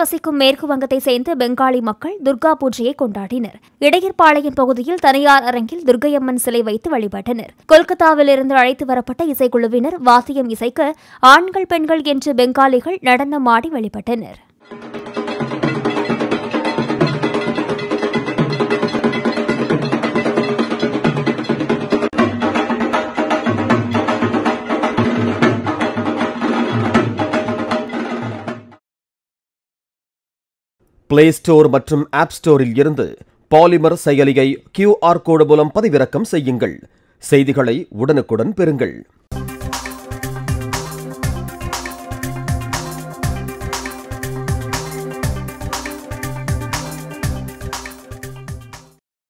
வசிக்கும் மேற்கு வங்கத்தை சேர்ந்த பெங்காலி மக்கள் துர்கா பூஜையை கொண்டாடினர். இடையர்பாளையம் பகுதியில் தனியார் அரங்கில் துர்க்கையம்மன் சிலை வைத்து வழிபட்டனர். கொல்கத்தாவிலிருந்து அழைத்து வரப்பட்ட இசைக்குழுவினர் வாத்தியம் இசைக்க ஆண்கள் பெண்கள் என்று பெங்காலிகள் நடனமாடி வழிபட்டனர். பிளே ஸ்டோர் மற்றும் ஆப் ஸ்டோரில் இருந்து பாலிமர் செயலியை QR கோடு மூலம் பதிவிறக்கம் செய்யுங்கள். செய்திகளை உடனுக்குடன் பெறுங்கள்.